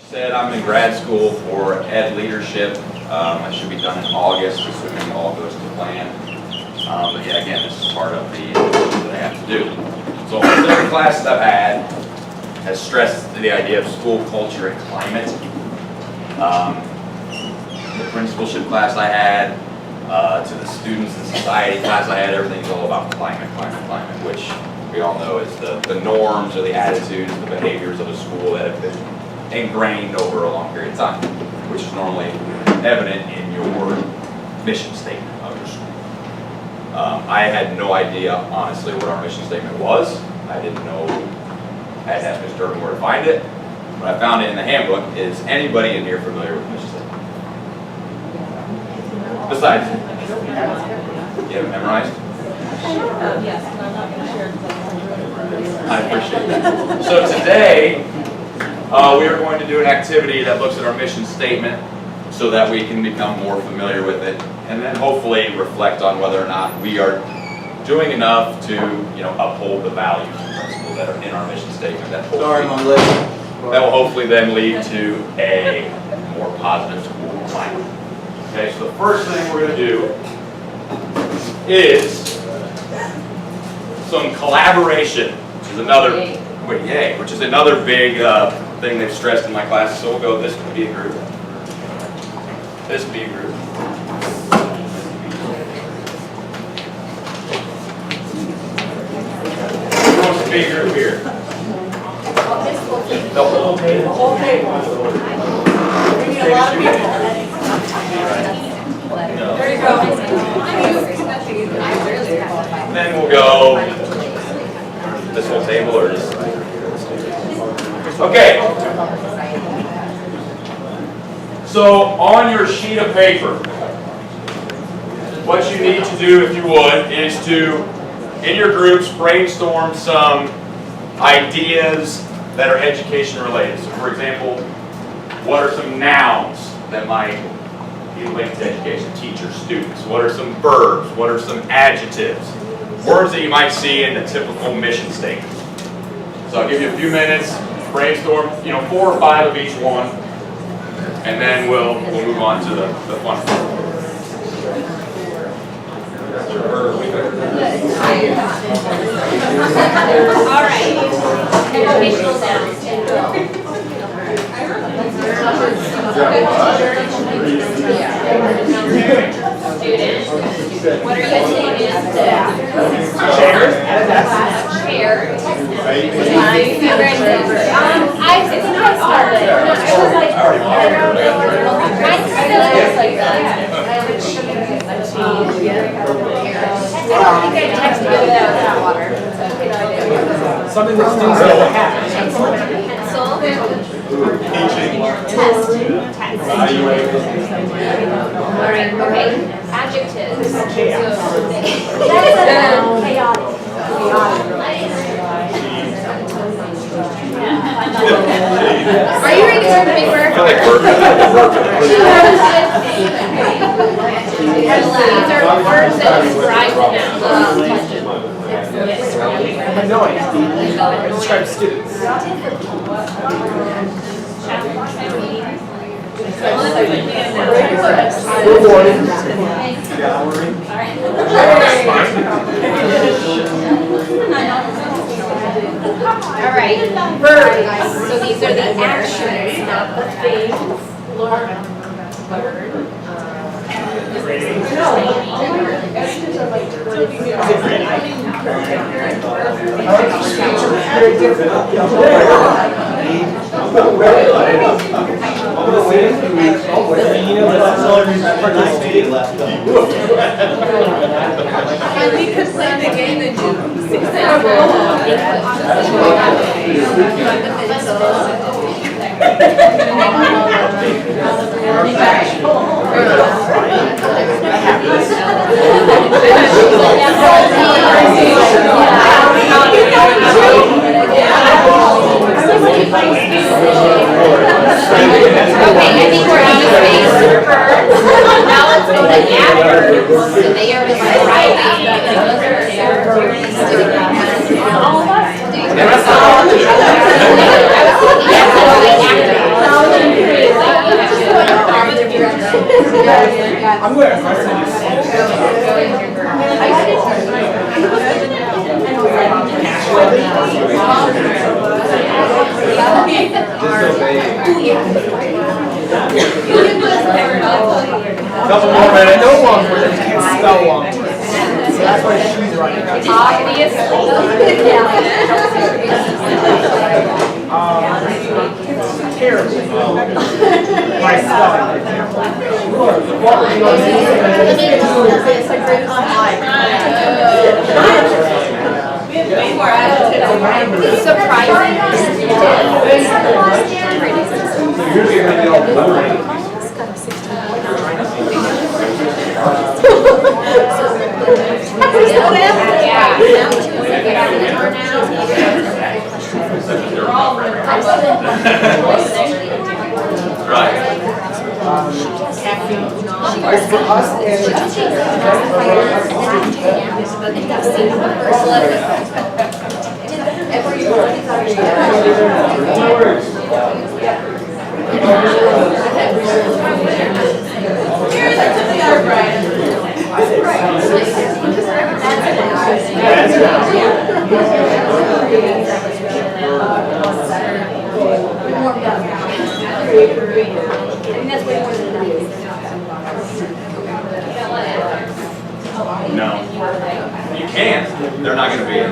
said, I'm in grad school for ed leadership. I should be done in August, assuming all goes to plan. But yeah, again, this is part of the that I have to do. So every class that I've had has stressed the idea of school culture and climate. The principalship class I had, to the students and society class I had, everything's all about climate, which we all know is the norms or the attitudes, the behaviors of a school that have been ingrained over a long period of time, which is normally evident in your mission statement of your school. I had no idea, honestly, what our mission statement was. I didn't know. I had asked Mr. Urban where to find it. When I found it in the handbook, is anybody in here familiar with the mission statement? Besides, you have it memorized? Yes, and I'm not going to share it. I appreciate that. So today, we are going to do an activity that looks at our mission statement so that we can become more familiar with it, and then hopefully reflect on whether or not we are doing enough to, uphold the values and principles that are in our mission statement. That will hopefully then lead to a more positive school climate. Okay, so the first thing we're going to do is some collaboration, which is another which is another big thing they've stressed in my classes. So we'll go. This could be a group. This would be a group. Who wants to be a group here? The whole table. The whole table. We need a lot of people. There you go. And then we'll go this whole table or just okay. So on your sheet of paper, what you need to do, if you would, is to, in your groups, brainstorm some ideas that are education related. So for example, what are some nouns that might be linked to education? Teachers, students. What are some verbs? What are some adjectives? Words that you might see in the typical mission statement. So I'll give you a few minutes, brainstorm, 4 or 5 of each one, and then we'll move on to the fun part. All right. Educational nouns. Student. What are you saying is chair? Chair. It's not hard. I was like, I don't know. Mine still looks like that. I don't think I texted you without water. Something that students don't have. Pencil. Teaching. Test. All right, okay. Adjectives. Are you reading your paper? I feel like These are words that describe the noun. I have no idea. It describes students. All right, verbs. So these are the actions, not the things. And we could play the game and do 6 Okay, I think we're out of space for verbs. Now let's go to adverbs. So they are describing all of us. Couple more minutes. No long words, you can't spell long words. So that's why she's running. Terrible. My spelling. Way more adjectives. Right. For us, No. You can't. They're not going to be in.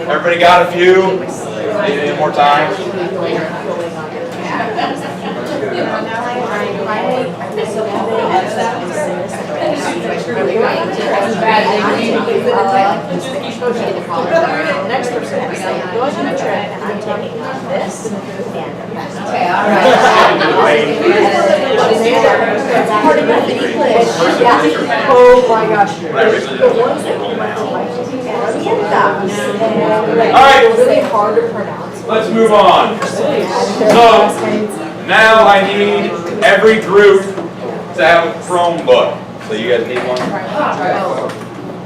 Everybody got a few? Need any more time? Next person is saying, going on a trip and I'm taking this and this. Okay, all right. Part of the English. oh my gosh. What I originally did was roll now. All right. Really hard to pronounce. Let's move on. So, now I need every group to have a Chromebook. So you guys need one?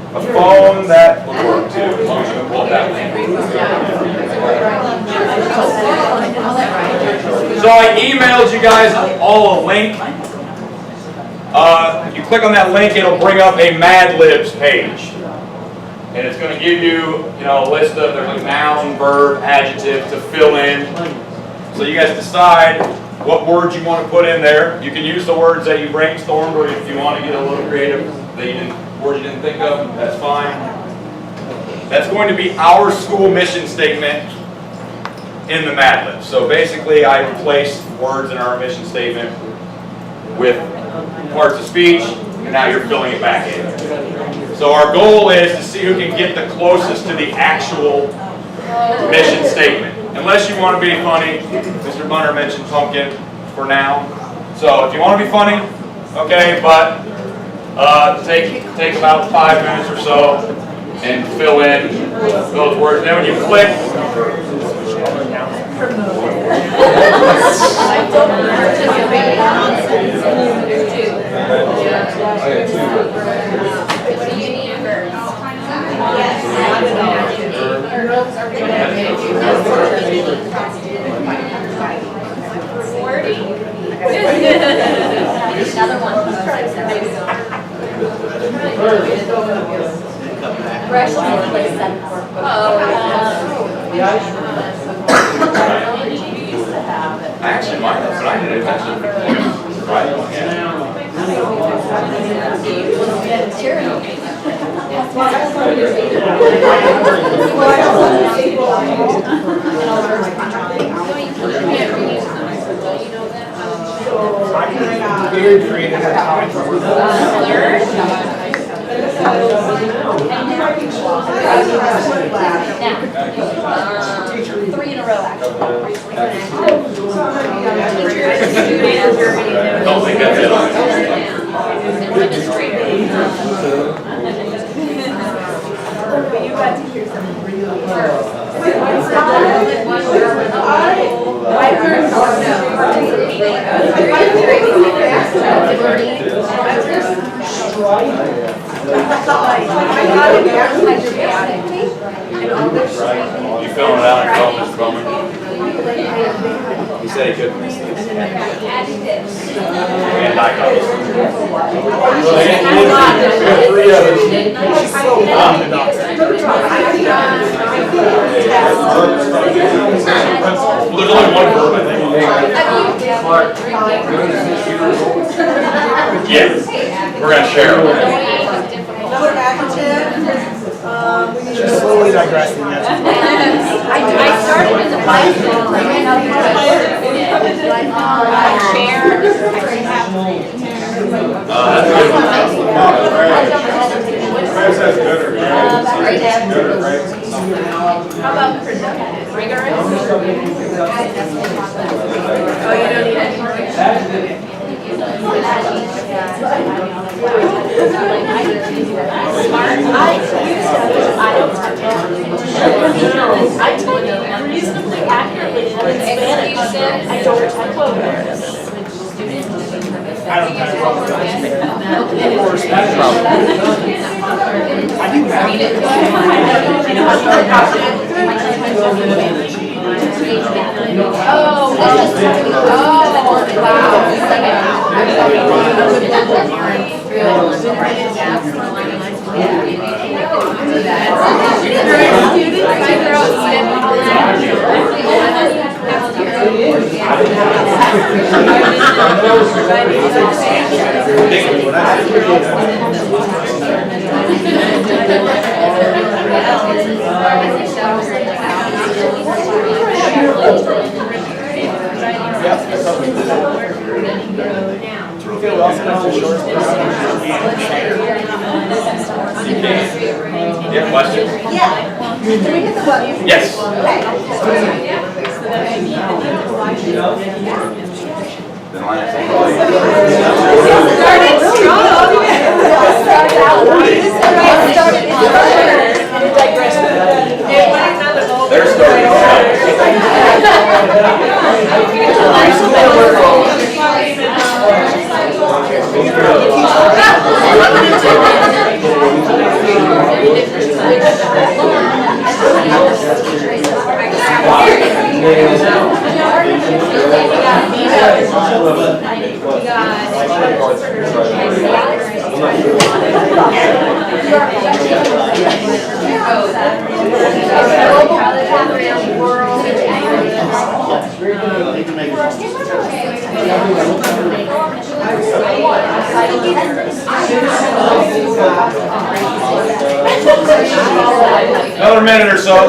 A phone that will work too. As long as you can pull that link. So I emailed you guys all a link. If you click on that link, it'll bring up a Mad Libs page. And it's going to give you, a list of, there's a noun, verb, adjective to fill in. So you guys decide what words you want to put in there. You can use the words that you brainstormed, or if you want to get a little creative, words you didn't think of, that's fine. That's going to be our school mission statement in the Mad Libs. So basically, I replaced words in our mission statement with parts of speech, and now you're filling it back in. So our goal is to see who can get the closest to the actual mission statement. Unless you want to be funny, Mr. Bunner mentioned pumpkin for now. So if you want to be funny, okay, but take about 5 minutes or so and fill in those words. Then when you click, Another one. We're actually going to play 7 more. I actually might have, but I did it actually. Right. Very creative at times. Three in a row, actually. Don't think that's it. You got to hear something really You filling it out? yourself, Mr. Bowman? He said he couldn't miss this. And Diet Coke. Three of us. Well, there's only one verb, I think. Yeah, we're gonna share. Another adjective. We need Just slowly digressing, yes. I started in the classroom. Chair. How about productive? Rigorous? Oh, you don't need any more? I told you reasonably accurately in Spanish. I don't type over. I don't have a problem with that. I do have it. Yeah, questions? Yeah. Can we hit the button? Yes. Then line Started strong. They're starting Another minute or so.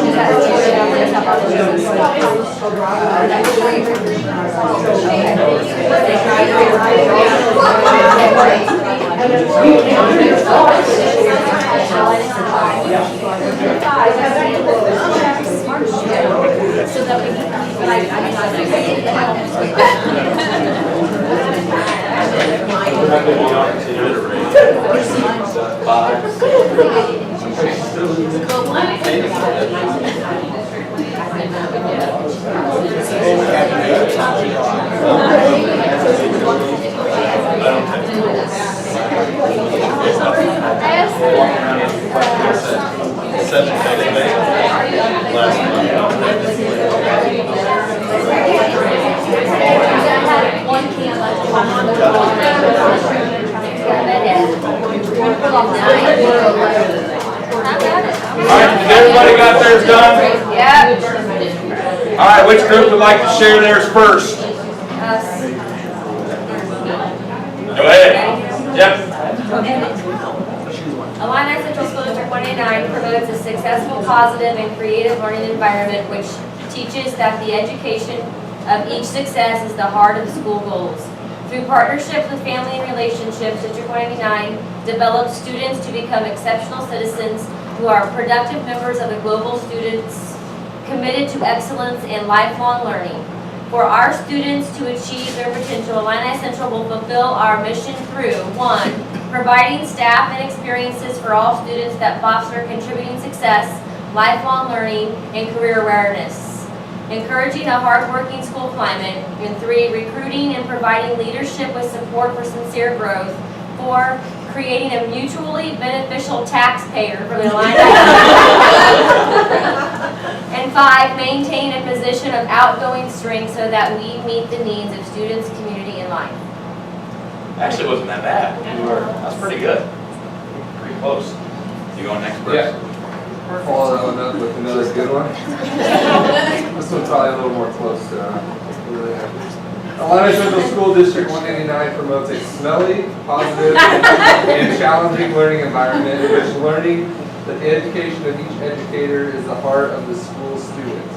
Everybody got theirs done? Yep. All right, which group would like to share theirs first? Go ahead. Yep. Illini Central School District 189 promotes a successful, positive, and creative learning environment which teaches that the education of each success is the heart of the school goals. Through partnerships with family and relationships, District 189 develops students to become exceptional citizens who are productive members of the global students committed to excellence and lifelong learning. For our students to achieve their potential, Illini Central will fulfill our mission through 1. Providing staff and experiences for all students that foster contributing success, lifelong learning, and career awareness. Encouraging a hardworking school climate. And 3. Recruiting and providing leadership with support for sincere growth. 4. Creating a mutually beneficial taxpayer for the Illini. And 5, maintain a position of outgoing strength so that we meet the needs of students, community, and life. Actually, wasn't that bad. That's pretty good. Pretty close. You going next, Bruce? Yeah. Follow that one up with another good one. This one's probably a little more close to really happy. Illini Central School District 189 promotes a smelly, positive, and challenging learning environment in which learning that the education of each educator is the heart of the school students.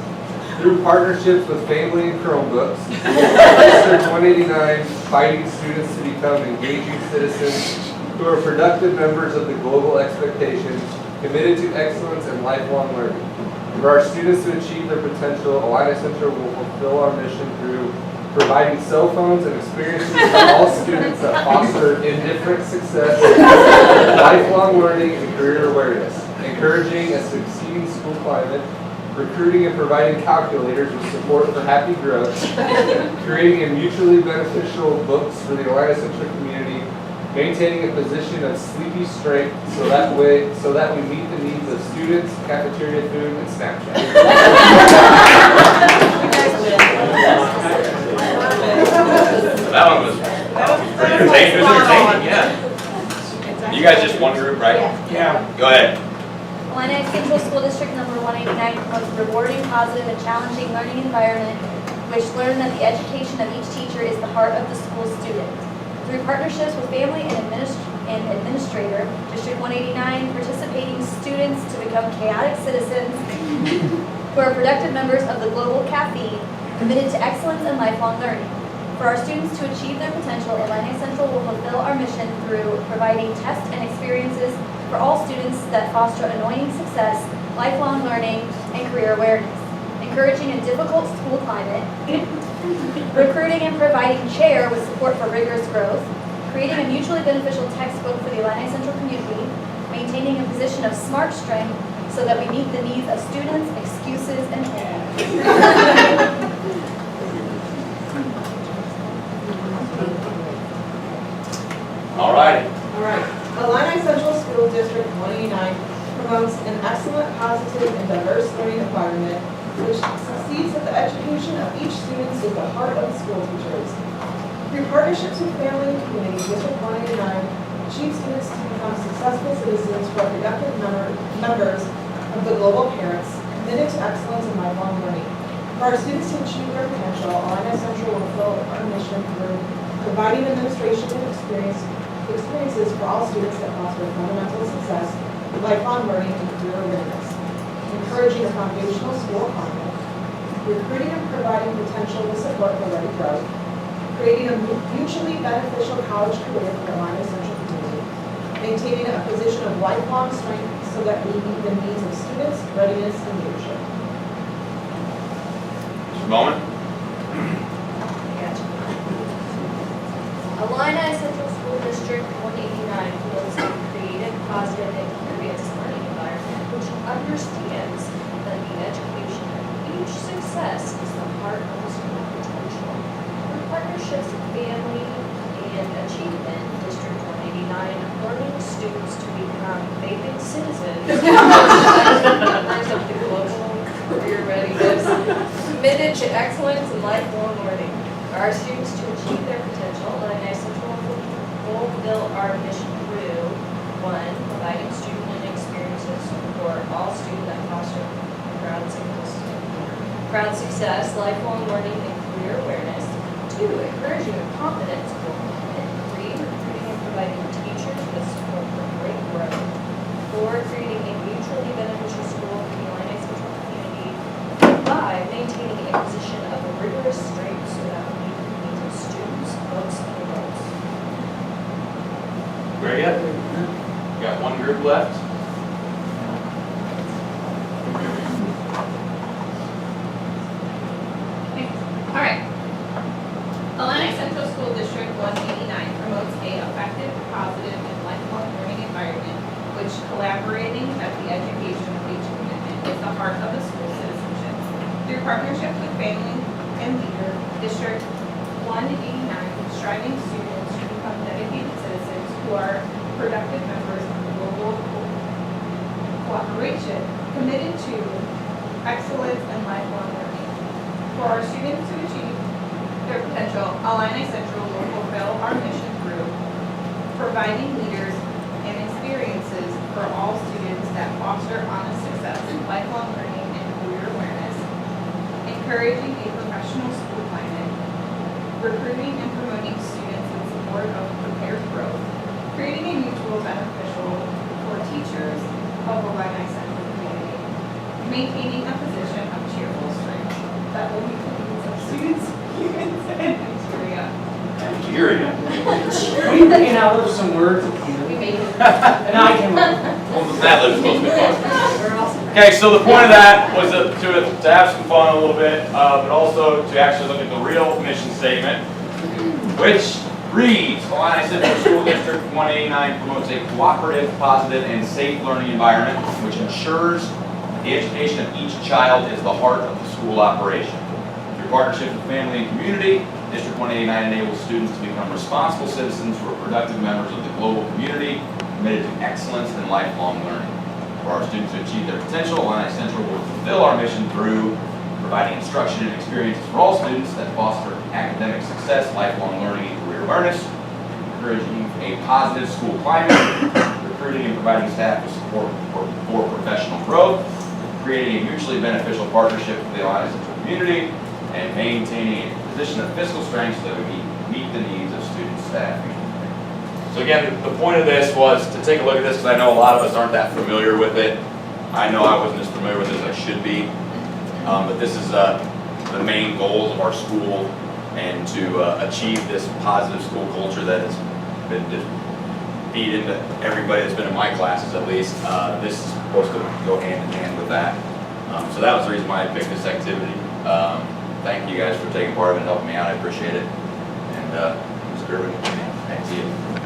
Through partnerships with Family and Chromebooks, District 189 fighting students to become engaging citizens who are productive members of the global expectations, committed to excellence and lifelong learning. For our students to achieve their potential, Illini Central will fulfill our mission through providing cell phones and experiences for all students that foster indifferent success, lifelong learning, and career awareness, encouraging a succeeding school climate, recruiting and providing calculators with support for happy growth, creating a mutually beneficial books for the Illini Central community, maintaining a position of sleepy strength so that we meet the needs of students, cafeteria food, and Snapchat. That one was pretty entertaining. It was entertaining, yeah. You guys just one group, right? Yeah. Go ahead. Illini Central School District number 189 promotes a rewarding, positive, and challenging learning environment which learn that the education of each teacher is the heart of the school student. Through partnerships with family and administrator, District 189 participating students to become chaotic citizens who are productive members of the global caffeine, committed to excellence and lifelong learning. For our students to achieve their potential, Illini Central will fulfill our mission through providing tests and experiences for all students that foster annoying success, lifelong learning, and career awareness, encouraging a difficult school climate, recruiting and providing chair with support for rigorous growth, creating a mutually beneficial textbook for the Illini Central community, maintaining a position of smart strength so that we meet the needs of students, excuses, and plans. All righty. All right. Illini Central School District 189 promotes an excellent, positive, and diverse learning environment which succeeds at the education of each student is the heart of school teachers. Through partnerships with family and community, District 189 achieves students to become successful citizens who are productive members of the global parents, committed to excellence and lifelong learning. For our students to achieve their potential, Illini Central will fulfill our mission through providing administration and experiences for all students that foster fundamental success, lifelong learning, and career awareness, encouraging a foundational school climate, recruiting and providing potential with support for ready growth, creating a mutually beneficial college career for the Illini Central community, maintaining a position of lifelong strength so that we meet the needs of students, readiness, and leadership. Mr. Bowman? Illini Central School District 189 promotes a creative, positive, and curious learning environment which understands that the education of each success is the heart of the school potential. Through partnerships with family and achievement, District 189 learning students to become vaping citizens, members of the global career readiness, committed to excellence and lifelong learning. For our students to achieve their potential, Illini Central will fulfill our mission through 1, providing student and experiences for all students that foster proud success, lifelong learning, and career awareness. 2, encouraging a confident school climate. 3, recruiting and providing teachers with support for great growth. 4, creating a mutually beneficial school for the Illini Central community. 5, maintaining a position of rigorous strength so that we meet the needs of students, books, and adults. Very good. We got one group left. All right. Illini Central School District 189 promotes a effective, positive, and lifelong learning environment which collaborating at the education of each commitment is the heart of the school citizenship. Through partnerships with family and leader, District 189 striving students to become dedicated citizens who are productive members of the global cooperation, committed to excellence, and lifelong learning. For our students to achieve their potential, Illini Central will fulfill our mission through providing leaders and experiences for all students that foster honest success, lifelong learning, and career awareness, encouraging a professional school climate, recruiting and promoting students in support of prepared growth, creating a mutual beneficial for teachers of Illini Central community, maintaining a position of cheerful strength that will meet the needs of students, humans, and bacteria. Nigeria. We ran out of some words at the end. We made it. And I came up. Well, that was supposed to be fun. We're awesome. Okay, so the point of that was to have some fun a little bit, but also to actually look at the real mission statement, which reads, Illini Central School District 189 promotes a cooperative, positive, and safe learning environment which ensures the education of each child is the heart of the school operation. Through partnership with family and community, District 189 enables students to become responsible citizens who are productive members of the global community, committed to excellence and lifelong learning. For our students to achieve their potential, Illini Central will fulfill our mission through providing instruction and experiences for all students that foster academic success, lifelong learning, and career awareness, encouraging a positive school climate, recruiting and providing staff with support for professional growth, creating a mutually beneficial partnership with the Illini Central community, and maintaining a position of fiscal strength so that we meet the needs of students, staff, and community. So again, the point of this was to take a look at this because I know a lot of us aren't that familiar with it. I know I wasn't as familiar with it as I should be. But this is the main goals of our school, and to achieve this positive school culture that has been feed into everybody that's been in my classes at least. This is supposed to go hand in hand with that. So that was the reason why I picked this activity. Thank you guys for taking part of it and helping me out. I appreciate it. And Mr. Irwin, thank you.